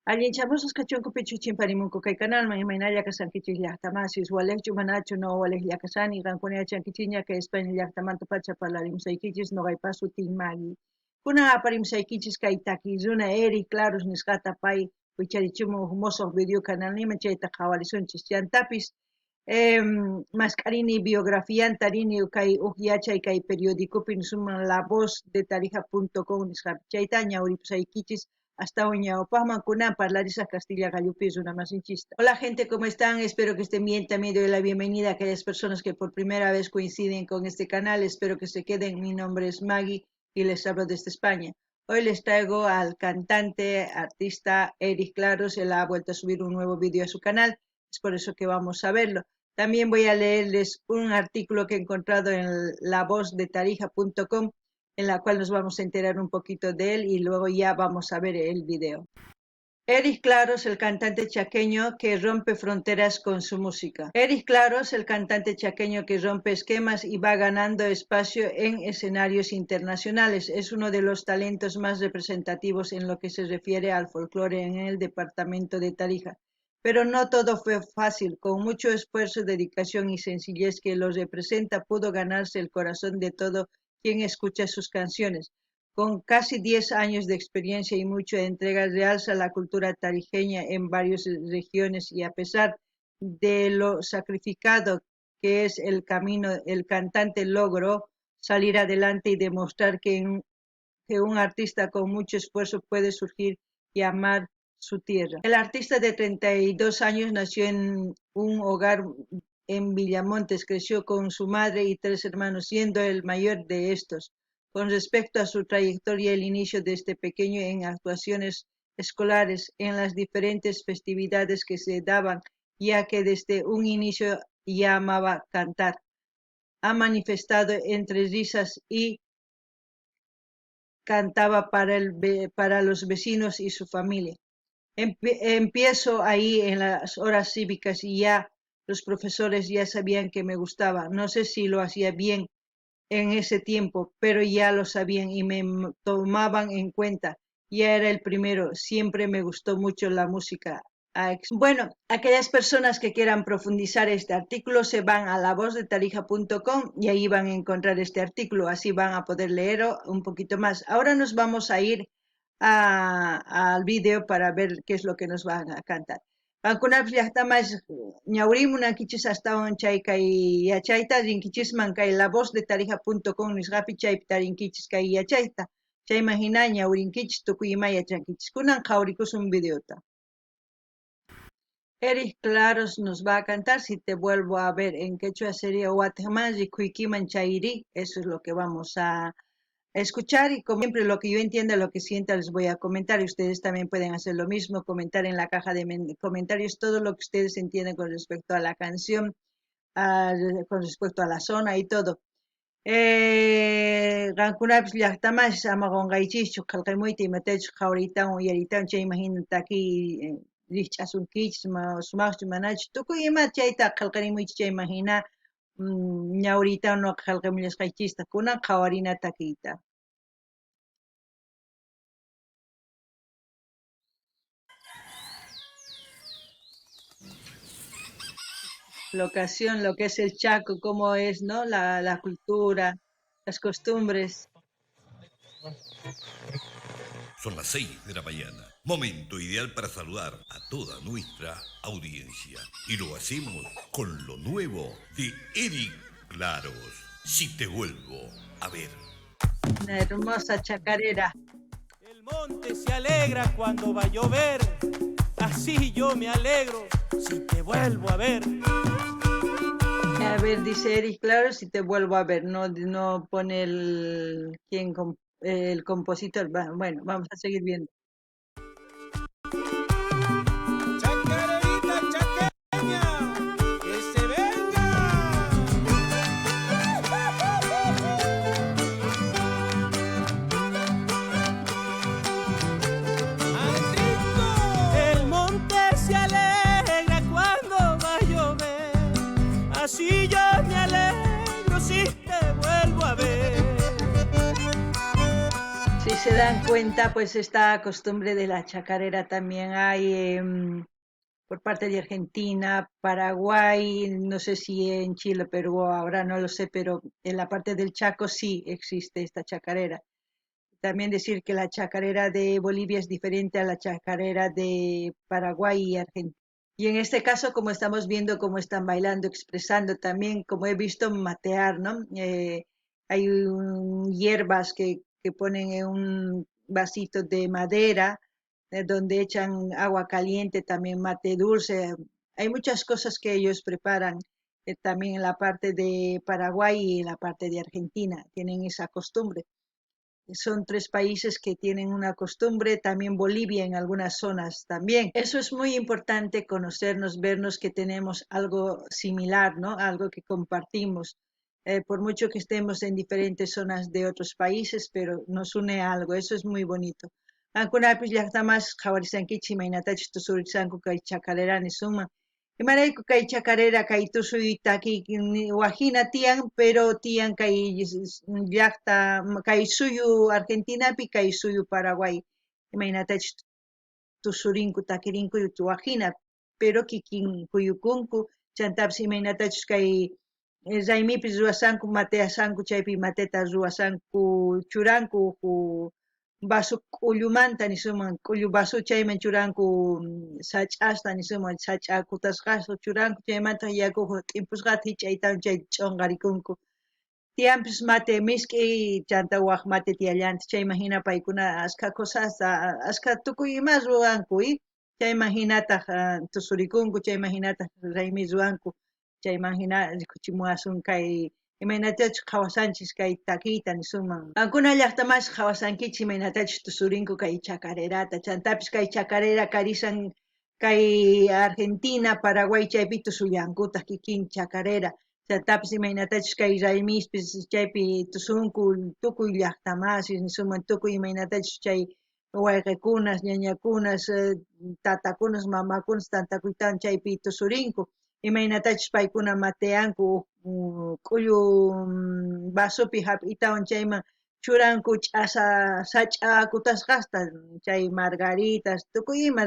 Alguien chamosos cachonco pechu chimparimunco kay canalman imaynalla kasankichis llaqtamasius walekchu manachu no walej llaqasani qankuna chankichiña que España llaqtamanta pacha parlarimsaykichis noqaypas sutinmagi. Kunan aparimsaykichis kay takiyuna Eric Claros nisqata pay wicharichimun mosoq video canal nima chayta qhawarisunchis chantapis mascarini biografiyanta rini kay yachay kay periodicopi suman La Voz de Tarija.com nisqapi chayta ñawripusaykichis hasta Oñaopasman kunan parlarisas Castilla Gallupis una masinchista. Hola gente, ¿cómo están? Espero que estén bien. También doy la bienvenida a aquellas personas que por primera vez coinciden con este canal. Espero que se queden. Mi nombre es Maggie y les hablo desde España. Hoy les traigo al cantante, artista Eric Claros. Él ha vuelto a subir un nuevo vídeo a su canal. Es por eso que vamos a verlo. También voy a leerles un artículo que he encontrado en lavozdetarija.com en la cual nos vamos a enterar un poquito de él y luego ya vamos a ver el video. Eric Claros, el cantante chaqueño que rompe fronteras con su música. Eric Claros, el cantante chaqueño que rompe esquemas y va ganando espacio en escenarios internacionales. Es uno de los talentos más representativos en lo que se refiere al folclore en el departamento de Tarija. Pero no todo fue fácil. Con mucho esfuerzo, dedicación y sencillez que lo representa, pudo ganarse el corazón de todo quien escucha sus canciones. Con casi 10 años de experiencia y mucha entrega, realza la cultura tarijeña en varias regiones y a pesar de lo sacrificado que es el camino, el cantante logró salir adelante y demostrar que un artista con mucho esfuerzo puede surgir y amar su tierra. El artista de 32 años nació en un hogar en Villamontes, creció con su madre y 3 hermanos, siendo el mayor de estos. Con respecto a su trayectoria, el inicio de este pequeño en actuaciones escolares en las diferentes festividades que se daban, ya que desde un inicio ya amaba cantar. Ha manifestado entre risas y cantaba para los vecinos y su familia. Empiezo ahí en las horas cívicas y ya los profesores ya sabían que me gustaba. No sé si lo hacía bien en ese tiempo, pero ya lo sabían y me tomaban en cuenta. Ya era el primero. Siempre me gustó mucho la música. Bueno, aquellas personas que quieran profundizar este artículo se van a lavozdetarija.com y ahí van a encontrar este artículo. Así van a poder leerlo un poquito más. Ahora nos vamos a ir al vídeo para ver qué es lo que nos van a cantar. Pankunapish llaqtamas ñawrimunankichis astawan chay kay yachayta rinkichisman kay lavozdetarija.com nisqapi chaypi tarinkichis kay yachayta. Chayman hina ñawrinkichis tukuy ima yachankichis. Kunan qhawrikusun videota. Eric Claros nos va a cantar Si te vuelvo a ver. En quechua sería Guatemala Kuikiman Chairi. Eso es lo que vamos a escuchar y como siempre lo que yo entienda, lo que sienta les voy a comentar y ustedes también pueden hacer lo mismo, comentar en la caja de comentarios todo lo que ustedes entienden con respecto a la canción, con respecto a la zona y todo. Gankunapis llaqtamash ama qonqaychischu qillqimuyta imatachus qhawriytawan uyaritawan chay imagínate aquí rikch'asunkichis sumaqchu manachu tukuy ima chayta qillqarimuychis chay imagina ñawriytawan no qillqimullasqaychista kunan qhawarina takiyta. Locación, lo que es el Chaco, cómo es, ¿no? La cultura, las costumbres. Son las 6 de la mañana. Momento ideal para saludar a toda nuestra audiencia. Y lo hacemos con lo nuevo de Eric Claros. Si te vuelvo a ver. Una hermosa chacarera. El monte se alegra cuando va a llover. Así yo me alegro si te vuelvo a ver. A ver, dice Eric Claros, si te vuelvo a ver. No pone el compositor. Bueno, vamos a seguir viendo. Chacarerita chaqueña, que se venga. ¡Al ritmo! El monte se alegra cuando va a llover. Así yo me alegro si te vuelvo a ver. se dan cuenta, pues esta costumbre de la chacarera también hay por parte de Argentina, Paraguay, no sé si en Chile, Perú, ahora no lo sé, pero en la parte del Chaco sí existe esta chacarera. También decir que la chacarera de Bolivia es diferente a la chacarera de Paraguay y Argentina. Y en este caso, como estamos viendo cómo están bailando, expresando también, como he visto matear, ¿no? Hay hierbas que ponen en un vasito de madera, donde echan agua caliente, también mate dulce. Hay muchas cosas que ellos preparan, también en la parte de Paraguay y en la parte de Argentina, tienen esa costumbre. Son tres países que tienen una costumbre, también Bolivia en algunas zonas también. Eso es muy importante, conocernos, vernos que tenemos algo similar, ¿no? Algo que compartimos. Por mucho que estemos en diferentes zonas de otros países, pero nos une algo, eso es muy bonito. Ankunapis llaqtamas qhawarisankichis imaynatachus tusurisanku kay chakarerani suman. Imarayku kay chakarera kay tusuy taki wajina tiyan, pero tiyan kay llaqta kay suyu Argentinapi kay suyu Paraguay. Imaynatachus tusurinku takirinku wajina, pero kikin kuyukunku chantapis imaynatachus kay raymipis ruwasanku mateasanku chaypi mateta ruwasanku churanku vaso k'ullumanta nisuman k'ullu vaso chayman churanku sach'asta nisuman sach'a kutasqasu churanku chaymanta yaku t'impusqata hich'aytawan chay ch'unqarikunku tiyanpis mate misk'i chanta waq mate tiyallanta chayman hina paykuna askha cosasta askha tukuy ima ruwanku chayman hinataq tusurikunku chayman hinataq raymi ruwanku chayman hina rikuchimuwasun kay imaynatachus qhawasanchis kay takiyta nisuman ankuna llaqtamas qhawasankichis imaynatachus tusurinku kay chakarerata chantapis kay chakarera karisan kay Argentina, Paraguay chaypi tusullankutaq kikin chakarera chantapis imaynatachus kay raymispis chaypi tusunku tukuy llaqtamasis nisuman tukuy imaynatachus chay wayqikunas, ñañakunas, tatakunas, mamakunas tantakuytawan chaypi tusurinku imaynatachus paykuna mateanku k'ullu vasopi hap'iytawan chayman churanku ch'asa sach'a kutasqasta chay margaritas tukuy ima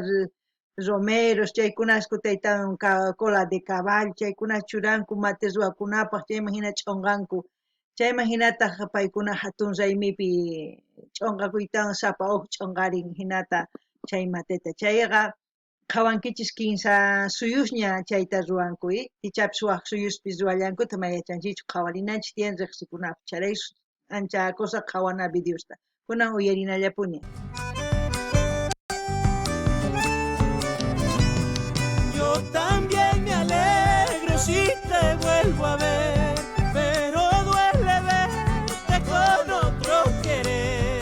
romeros chaykunas kutaytawan cola de caballo chaykunas churanku mate ruwakunapaq chayman hina ch'unqanku chayman hinataq paykuna hatun raymipi ch'unqakuytawan sapa huk ch'unqarin hinata chay mateta chayqa qhawankichis kimsa suyusña chayta ruwanku kichapis waq suyuspis ruwallankuta mayachanchikchu qhawarinanchik tiyan riqsikunapaq charay ancha cosa qhawanapi Diosta kunan uyarinallapuni. Yo también me alegro si te vuelvo a ver, pero duele verte con otro querer.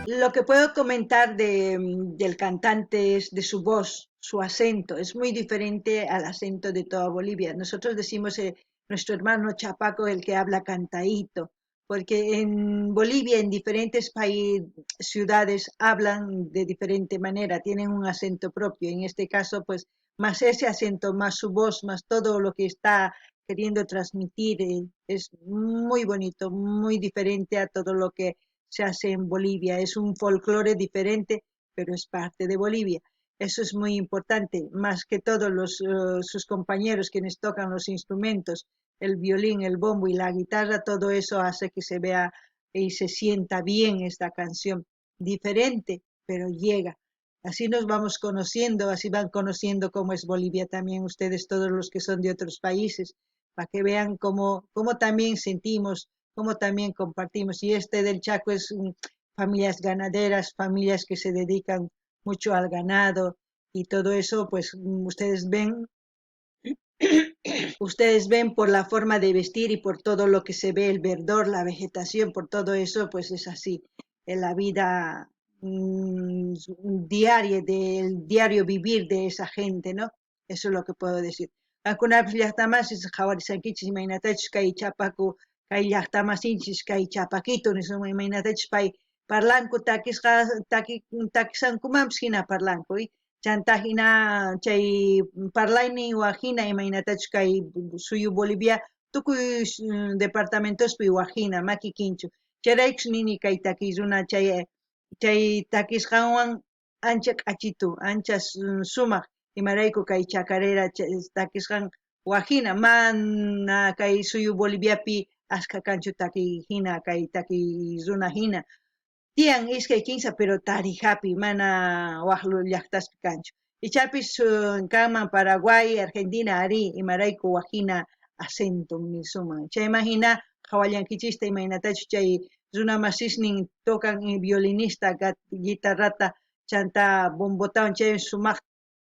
Lo que puedo comentar del cantante es de su voz, su acento, es muy diferente al acento de toda Bolivia. Nosotros decimos nuestro hermano Chapaco, el que habla cantadito, porque en Bolivia, en diferentes ciudades, hablan de diferente manera, tienen un acento propio. En este caso, pues, más ese acento, más su voz, más todo lo que está queriendo transmitir, es muy bonito, muy diferente a todo lo que se hace en Bolivia. Es un folclore diferente, pero es parte de Bolivia. Eso es muy importante, más que todos sus compañeros quienes tocan los instrumentos, el violín, el bombo y la guitarra, todo eso hace que se vea y se sienta bien esta canción. Diferente, pero llega. Así nos vamos conociendo, así van conociendo cómo es Bolivia también ustedes, todos los que son de otros países, para que vean cómo también sentimos, cómo también compartimos. Y del Chaco es familias ganaderas, familias que se dedican mucho al ganado y todo eso, pues ustedes ven por la forma de vestir y por todo lo que se ve, el verdor, la vegetación, por todo eso, pues es así, en la vida diaria, del diario vivir de esa gente, ¿no? Eso es lo que puedo decir. Ankunapish llaqtamasis qhawarisankichis imaynatachus kay chapaku kay llaqtamasinchis kay chapakito nisuma imaynatachus pay parlanku takisankumanpis hina parlanku chantahina chay parlayni wajina imaynatachu kay suyu Bolivia tukuy departamentospi wajina makikinchu chayraykush nini kay takiy runa chay takishqanwan ancha k'achitu ancha sumaq imarayku kay chacarera takishqan wajina mana kay suyu Boliviapi ashka kanchu takiy hina kay takiy runa hina tiyan iskay kinsa pero tarijapi mana waqlu llaqtaspi kanchu ichapis kanman Paraguay Argentina ari imarayku wajina acento suman chayman hina qhawallankichista imaynatachu chay runa masisnin tocan violinista guitarrata chanta bombotawan chay sumaq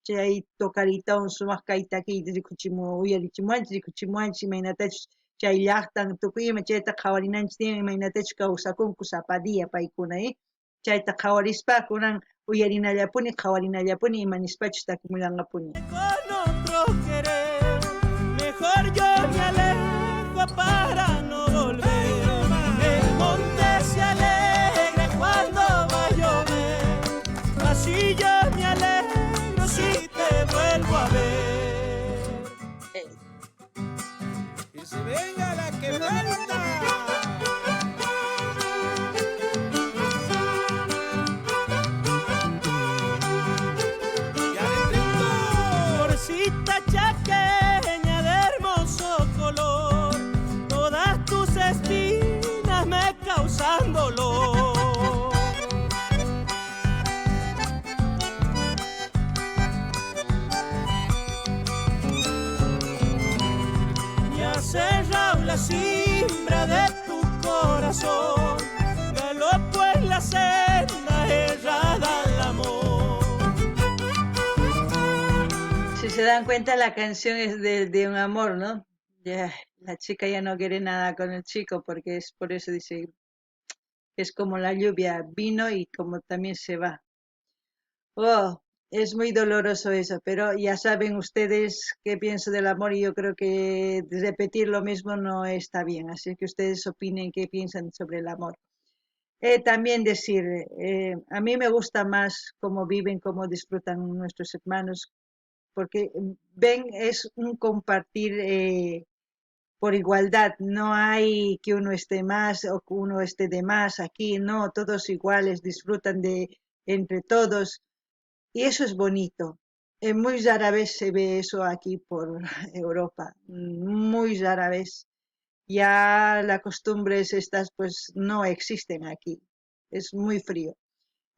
chay tocaritawan sumaq kay takiy rikuchimuwanchis imaynatachu chay llaqtan tukuy ima chayta qhawarinanchis tiyan imaynatachu kawsakunku sapadiya paykuna chayta qhawarispa kunan uyarinallapuni qhawarinallapuni imanispachu takimuyanqapuni Con otro querer, mejor yo me alejo para no volver. El monte se alegra cuando va a llover, así yo me alegro si te vuelvo a ver. Que se venga la que falta. Florcita chaqueña de hermoso color, todas tus espinas me causan dolor. Me has cerrado la simbra de tu corazón, galopo en la senda errada al amor. Si se dan cuenta, la canción es de un amor, ¿no? Ya, la chica ya no quiere nada con el chico porque es por eso dice, es como la lluvia, vino y como también se va. Oh, es muy doloroso eso, pero ya saben ustedes qué pienso del amor y yo creo que repetir lo mismo no está bien, así que ustedes opinen qué piensan sobre el amor. También decir, a mí me gusta más cómo viven, cómo disfrutan nuestros hermanos, porque ven, es un compartir por igualdad, no hay que uno esté más o que uno esté de más aquí, no, todos iguales, disfrutan de entre todos y eso es bonito. Muy rara vez se ve eso aquí por Europa, muy rara vez. Ya las costumbres estas pues no existen aquí, es muy frío.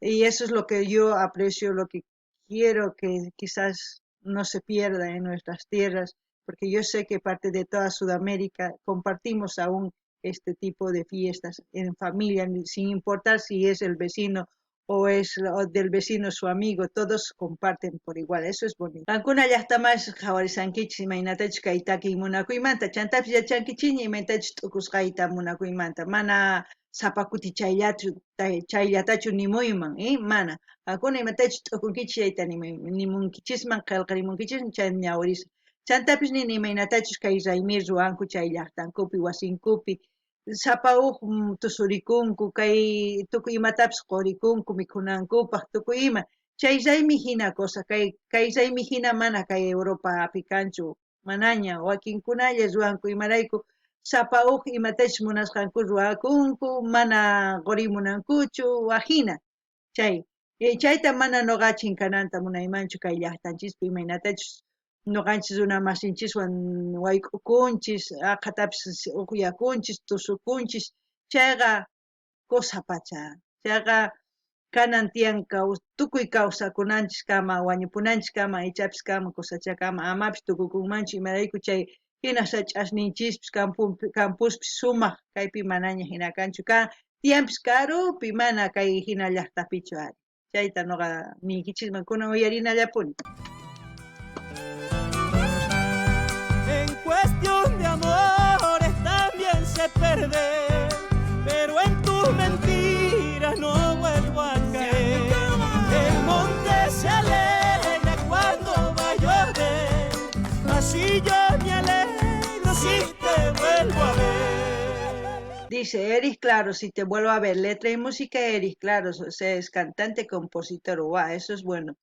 Y eso es lo que yo aprecio, lo que quiero que quizás no se pierda en nuestras tierras, porque yo sé que parte de toda Sudamérica compartimos aún este tipo de fiestas en familia, sin importar si es el vecino o es del vecino su amigo, todos comparten por igual, eso es bonito. Ancuna ya está más jawarisankichis imaynatachus kay takiy munakuymanta, chantapis yachankichini imaynatachus t'ukusqayta munakuymanta, mana sapakuti chayllatachu nimuyman, mana. Ancuna imatachus t'ukunkichis chayta nimunkichisman, qillqarimunkichisman chay ñawirisqa. Chantapis nini imaynatachus kay raymi ruwanku chay llaqtankupi, wasinkupi, sapa huk tusurikunku, kay tukuy imatapis qurikunku mikunankupaq, tukuy ima. Chay raymi hina cosa, kay raymi hina mana kay Europapi kanchu, manaña, wakinkunalla ruwanku imarayku, sapa huk imatachus munasqanku ruwakunku, mana qurimunankuchu, wajina, chay. Chayta mana noqachin kananta munaymanchu kay llaqtanchispi imaynatachus noqanchis runa masinchiswan wayk'ukunchis, aqhatapis uqyakunchis, tusukunchis, chayqa cosa pacha, chayqa kanan tiyan tukuy kawsakunanchis kama, wañupunanchis kama, ichapis kama, cosacha kama, amapis tukukunmanchu imarayku chay hina sach'asninchispis kampuspis sumaq, kaypi manaña hina kanchu, tiyanpis karupi mana kay hina llaqtapichu ari. Chayta noqa niykichisman kunan uyarinallapuni. En cuestión de amores también sé perder, pero en tus mentiras no vuelvo a caer. El monte se alegra cuando va a llover, así yo me alegro si te vuelvo a ver. Dice Eris Claro, si te vuelvo a ver, letra y música Eris Claro, o sea, es cantante, compositor, wow, eso es bueno.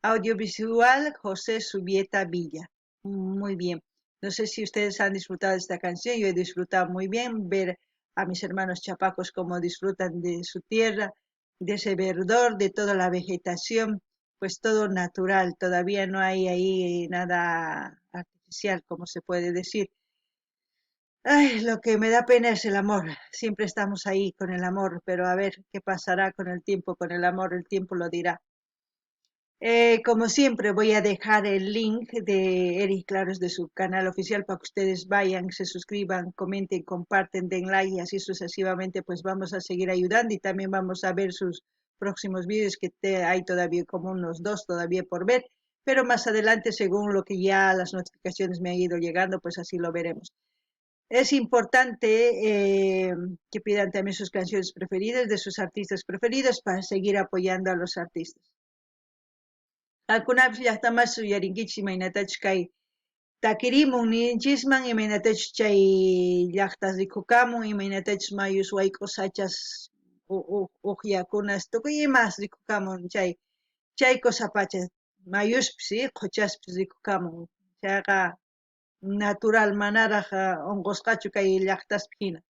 Audiovisual José Subieta Villa. Muy bien. No sé si ustedes han disfrutado de esta canción. Yo he disfrutado muy bien ver a mis hermanos chapacos cómo disfrutan de su tierra, de ese verdor, de toda la vegetación, pues todo natural. Todavía no hay ahí nada artificial, como se puede decir. Ay, lo que me da pena es el amor. Siempre estamos ahí con el amor, pero a ver qué pasará con el tiempo, con el amor, el tiempo lo dirá. Como siempre, voy a dejar el link de Eric Claros de su canal oficial para que ustedes vayan, se suscriban, comenten, comparten, den like y así sucesivamente, pues vamos a seguir ayudando y también vamos a ver sus próximos vídeos que hay todavía como unos 2 todavía por ver, pero más adelante, según lo que ya las notificaciones me han ido llegando, pues así lo veremos. Es importante que pidan también sus canciones preferidas de sus artistas preferidos para seguir apoyando a los artistas. Algunas llaqtamas suyarinkichis imaynatachu kay takirimun ninchisman imaynatachu chay llaqtas rikukamun imaynatachu mayus wayk'usachas uqyakunas tukuy imas rikukamun chay kusapacha mayuspis quchaspis rikukamun chayqa natural manaraq unqusqachu kay llaqtaspi hina.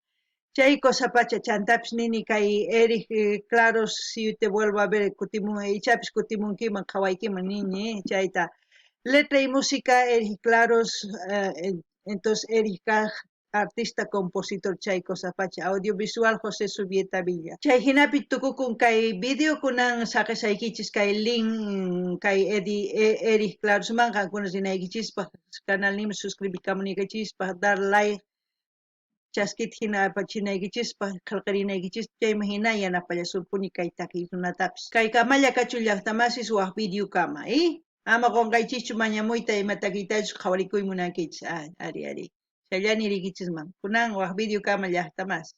Chay kusapacha chantapis nini kay Eric Claros si te vuelvo a ver kutimun ichapis kutimunkiman qhawaykiman nini chayta letra y música Eric Claros entonces Eric artista compositor chay kusapacha audiovisual José Subieta Villa chay hinapi tukukun kay video kunan saqisaykichis kay link kay Eric Claros man qankunas rinaykichispaq canal nima suscribikamunikachispa dar like chaskita hina apachinaykichis qillqarinaykichis chayma hina yanapallasupuni kay takiy runatapis kay kamalla kachu llaqtamasis waq video kama ama qunqaychischu mañamuyta ima takiytachu qhawarikuy munankichis ari chayllani riqichisman kunan waq video kama llaqtamas